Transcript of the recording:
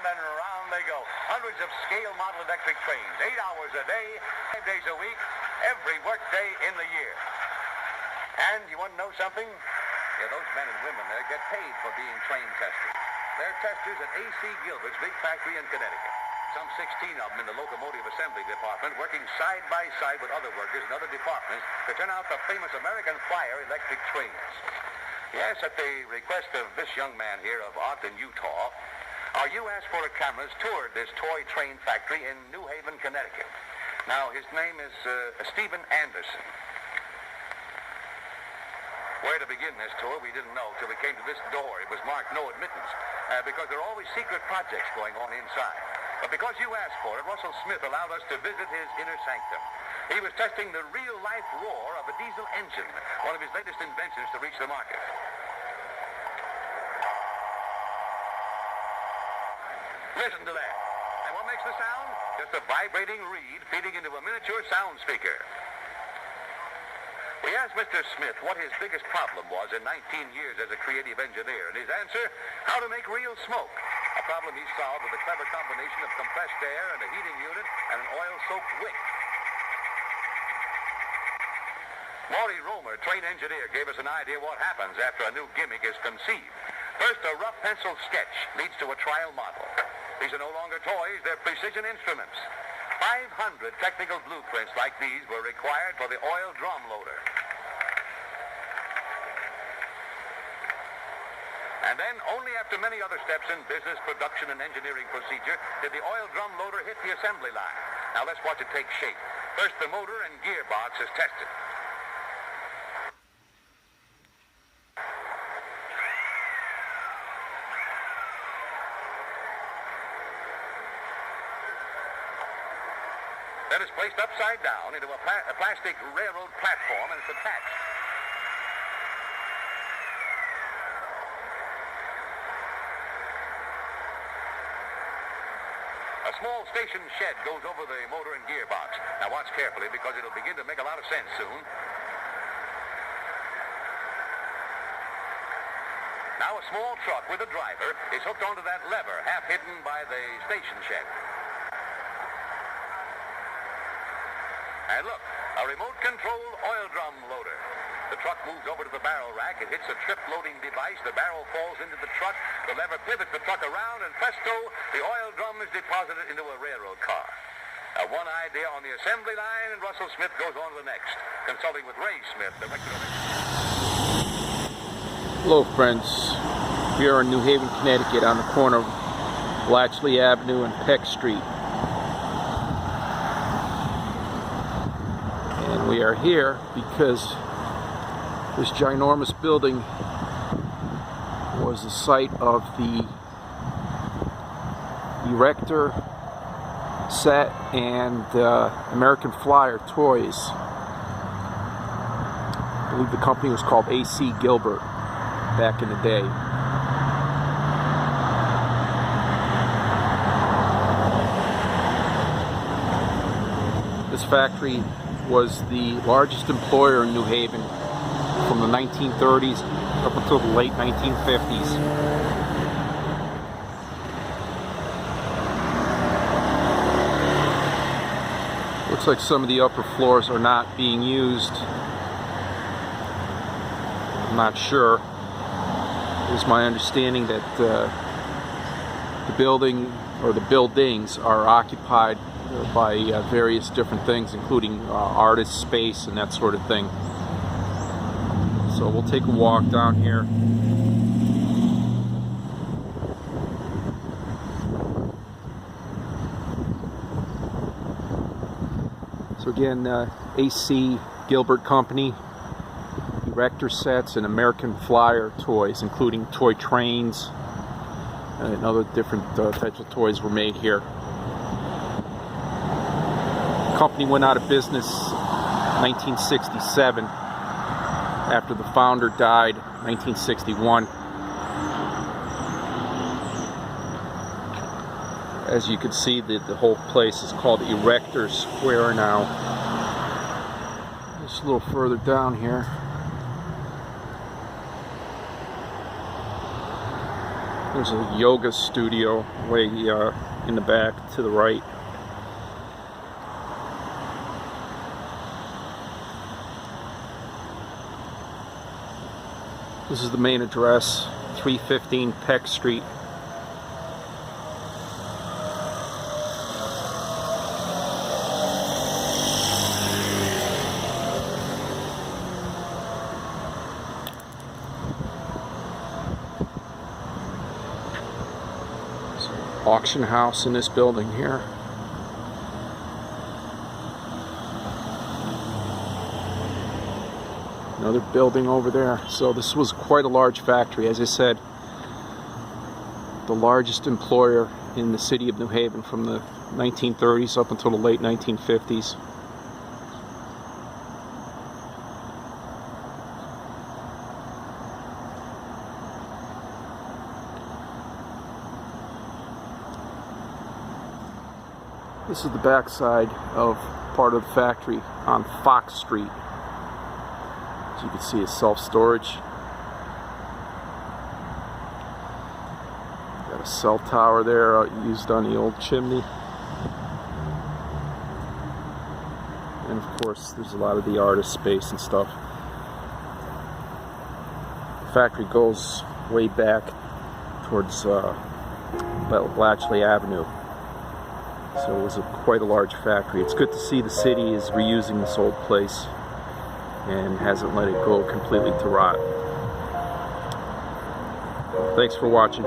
and around they go. Hundreds of scale model electric trains, 8 hours a day, 5 days a week, every work day in the year. And you want to know something? Yeah, those men and women there get paid for being train testers. They're testers at A.C. Gilbert's big factory in Connecticut. Some 16 of them in the locomotive assembly department, working side by side with other workers in other departments to turn out the famous American Flyer electric trains. Yes, at the request of this young man here of Ogden, Utah, our U.S. Forward cameras toured this toy train factory in New Haven, Connecticut. Now, his name is Stephen Anderson. Where to begin this tour, we didn't know till we came to this door. It was marked no admittance because there are always secret projects going on inside. But because you asked for it, Russell Smith allowed us to visit his inner sanctum. He was testing the real-life roar of a diesel engine, one of his latest inventions to reach the market. Listen to that. And what makes the sound? Just a vibrating reed feeding into a miniature sound speaker. We asked Mr. Smith what his biggest problem was in 19 years as a creative engineer, and his answer, how to make real smoke. A problem he solved with a clever combination of compressed air and a heating unit and an oil-soaked wick. Maury Romer, train engineer, gave us an idea what happens after a new gimmick is conceived. First, a rough pencil sketch leads to a trial model. These are no longer toys, they're precision instruments. 500 technical blueprints like these were required for the oil drum loader. And then, only after many other steps in business, production, and engineering procedure, did the oil drum loader hit the assembly line. Now let's watch it take shape. First, the motor and gearbox is tested. Then it's placed upside down into a plastic railroad platform and it's attached. A small station shed goes over the motor and gearbox. Now watch carefully because it'll begin to make a lot of sense soon. Now a small truck with a driver is hooked onto that lever, half hidden by the station shed. And look, a remote-controlled oil drum loader. The truck moves over to the barrel rack. It hits a trip-loading device. The barrel falls into the truck. The lever pivots the truck around, and presto, the oil drum is deposited into a railroad car. Now, one idea on the assembly line, and Russell Smith goes on to the next, consulting with Ray Smith, director of... Hello, friends. We are in New Haven, Connecticut, on the corner of Blatchley Avenue and Peck Street. And we are here because this ginormous building was the site of the Erector set and American Flyer toys. I believe the company was called A.C. Gilbert back in the day. This factory was the largest employer in New Haven from the 1930s up until the late 1950s. Looks like some of the upper floors are not being used. I'm not sure. It is my understanding that the building or the buildings are occupied by various different things, including artist space and that sort of thing. So we'll take a walk down here. So again, A.C. Gilbert Company, Erector sets and American Flyer toys, including toy trains and other different types of toys were made here. The company went out of business in 1967 after the founder died in 1961. As you can see, the whole place is called Erector Square now. Just a little further down here. There's a yoga studio way in the back to the right. This is the main address, 315 Peck Street. Auction house in this building here. Another building over there. So this was quite a large factory. As I said, the largest employer in the city of New Haven from the 1930s up until the late 1950s. This is the backside of part of the factory on Fox Street. As you can see, it's self-storage. Got a cell tower there used on the old chimney. And of course, there's a lot of the artist space and stuff. The factory goes way back towards Blatchley Avenue. So it was quite a large factory. It's good to see the city is reusing this old place and hasn't let it go completely to rot. Thanks for watching.